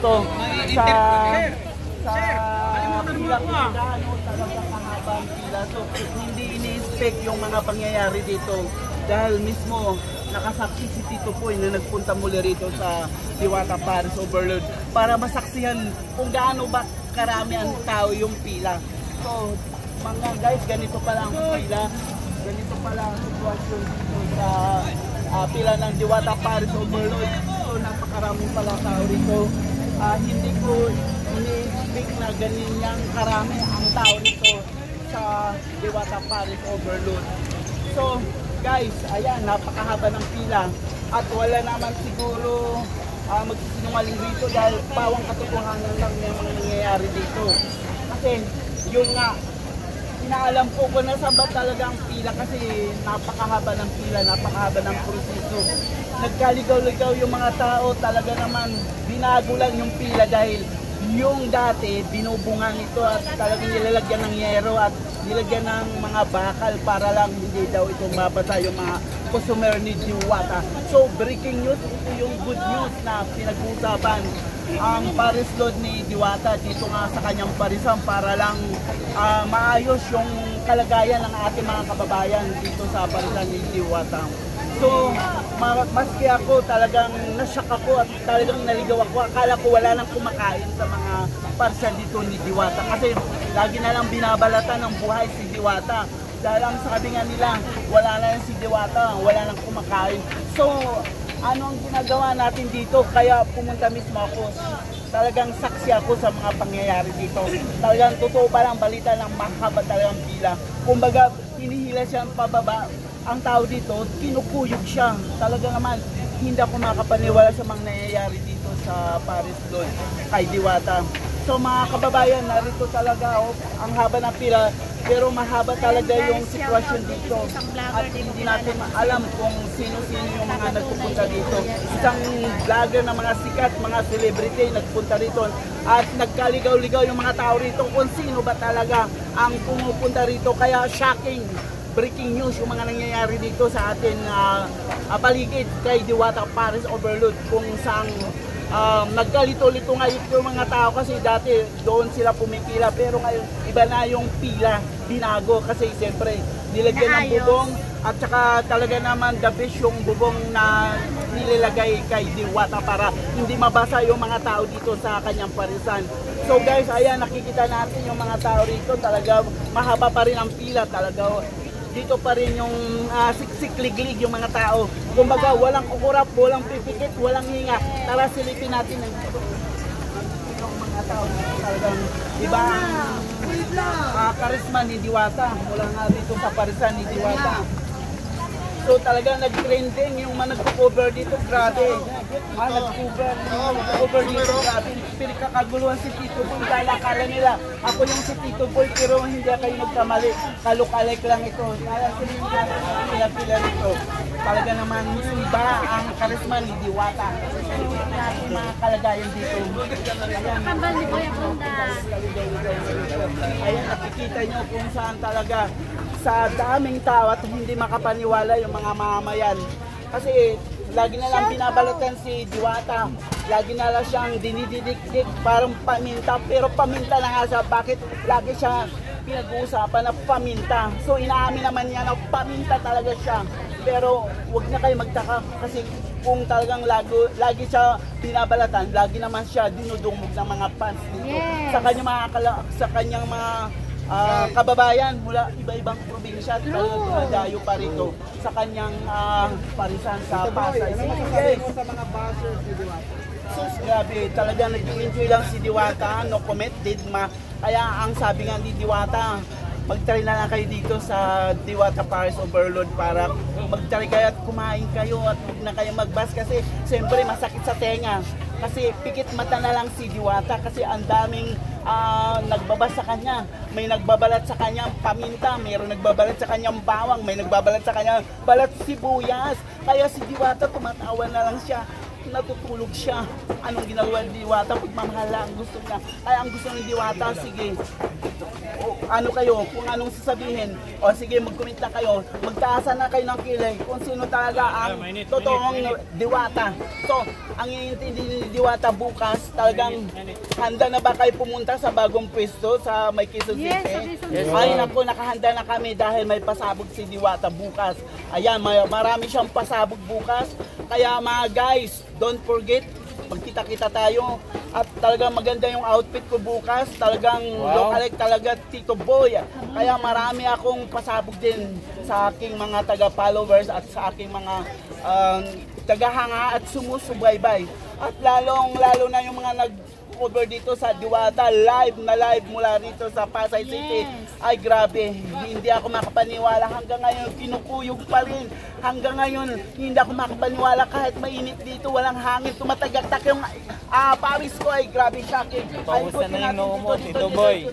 dito sa bilang talagang mahabang pila. So hindi ini-expect yung mga pangyayari dito dahil mismo nakasaksi si Tito Poy na nagpunta muli rito sa Diwata Paris Overload para masaksihan kung gaano ba karami ang tao yung pila. So mga guys, ganito pala ang pila, ganito pala ang sitwasyon dito sa pila ng Diwata Paris Overload. So napakarami pala tao rito. Hindi ko ini-expect na ganyan karami ang tao rito sa Diwata Paris Overload. So guys, ayan, napakahaba ng pila at wala naman siguro magsisinungaling dito dahil pawang katotohanan lang yung mga nangyayari dito. Kasi yun nga, inaalam ko kung nasa ba talaga ang pila kasi napakahaba ng pila, napakahaba ng proseso. Nagkaligaw-ligaw yung mga tao, talaga naman binago lang yung pila dahil yung dati binubungan ito at talagang nilalagyan ng yero at nilagyan ng mga bakal para lang hindi daw ito mabasa yung mga customer ni Diwata. So breaking news, ito yung good news na pinag-uusapan ang Paris Load ni Diwata dito nga sa kanyang parisan para lang maayos yung kalagayan ng ating mga kababayan dito sa parisan ni Diwata. So, maski ako talagang nasyak ako at talagang naligaw ako. Akala ko wala nang kumakain sa mga parsel dito ni Diwata kasi lagi na lang binabalatan ng buhay si Diwata. Dahil ang sabi nga nila, wala na yan si Diwata, wala nang kumakain. So, ano ang ginagawa natin dito? Kaya pumunta mismo ako. Talagang saksi ako sa mga pangyayari dito. Talagang totoo pa lang, balita lang, mahaba talagang pila. Kumbaga, hinihila siyang pababa. Ang tao dito, kinukuyog siya. Talaga naman, hindi ako makapaniwala sa mga nangyayari dito sa Paris Load kay Diwata. So mga kababayan, narito talaga ang haba ng pila, pero mahaba talaga yung sitwasyon dito. At hindi natin alam kung sino-sino yung mga nagpupunta dito. Isang vlogger na mga sikat, mga celebrity nagpunta rito at nagkaligaw-ligaw yung mga tao rito kung sino ba talaga ang pumupunta rito. Kaya shocking, breaking news yung mga nangyayari dito sa atin paligid kay Diwata Paris Overload kung saan nagkalito-lito ngayon yung mga tao kasi dati doon sila pumipila pero ngayon iba na yung pila, binago kasi siyempre nilagyan ng bubong at saka talaga naman the best yung bubong na nilalagay kay Diwata para hindi mabasa yung mga tao dito sa kanyang parisan. So guys, ayan, nakikita natin yung mga tao rito, talaga mahaba pa rin ang pila, talaga dito pa rin yung siksik-liglig yung mga tao. Kumbaga, walang kukurap, walang pipikit, walang hinga. Tara, silipin natin yung mga tao. Talagang iba ang karisma ni Diwata. Mula nga dito sa parisan ni Diwata. So talagang nag-trending yung mga nag-cover dito, grabe. Nag-cover dito, grabe. Pinagkakaguluhan si Tito Boy dahil akala nila ako yung si Tito Boy pero hindi kayo nagkamali. Kalukalik lang ito. Kaya pila rito. Talaga naman iba ang karisma ni Diwata. Tingnan natin mga kalagayan dito. Ayan, nakikita nyo kung saan talaga sa daming tao at hindi makapaniwala yung mga mamamayan. Kasi lagi na lang binabalatan si Diwata. Lagi na lang siyang dinididikdik parang paminta. Pero paminta na nga siya. Bakit lagi siya pinag-uusapan na paminta? So inaamin naman niya na paminta talaga siya. Pero wag na kayo magtaka kasi kung talagang lagi siya binabalatan, lagi naman siya dinudumog ng mga fans dito. Yes. Sa kanyang mga kababayan mula iba-ibang probinsya at dumadayo pa rito sa kanyang parisan sa Pasay. Ano masasabi mo sa mga bashers ni Diwata? Sus, grabe, talaga nag-enjoy lang si Diwata, no comment, didma. Kaya ang sabi nga ni Diwata, mag-try na lang kayo dito sa Diwata Paris Overload para mag-try kayo at kumain kayo at huwag na kayo mag-bus kasi siyempre masakit sa tenga. Kasi pikit mata na lang si Diwata kasi ang daming nagbabas sa kanya. May nagbabalat sa kanyang paminta, mayroon nagbabalat sa kanyang bawang, may nagbabalat sa kanyang balat sibuyas. Kaya si Diwata tumatawa na lang siya, natutulog siya. Anong ginagawa ni Diwata? Pagmamahal lang gusto niya. Kaya ang gusto ni Diwata, sige, ano kayo, kung anong sasabihin, o sige mag-comment na kayo, magtaasan na kayo ng kilay kung sino talaga ang totoong Diwata. So, ang iintindi ni Diwata bukas, talagang handa na ba kayo pumunta sa bagong pwesto sa may Quezon City? Ay naku, nakahanda na kami dahil may pasabog si Diwata bukas. Ayan, marami siyang pasabog bukas. Kaya mga guys, don't forget, magkita-kita tayo. At talagang maganda yung outfit ko bukas. Talagang lookalike talaga Tito Boy. Kaya marami akong pasabog din sa aking mga taga-followers at sa aking mga tagahanga at sumusubaybay. At lalo na yung mga nag-cover dito sa Diwata, live mula rito sa Pasay City. Ay grabe, hindi ako makapaniwala hanggang ngayon, kinukuyog pa rin. Hanggang ngayon, hindi ako makapaniwala kahit mainit dito, walang hangin, tumatagak-tak yung Paris ko ay grabe shocking. Pausan na yung noo mo, Tito Boy.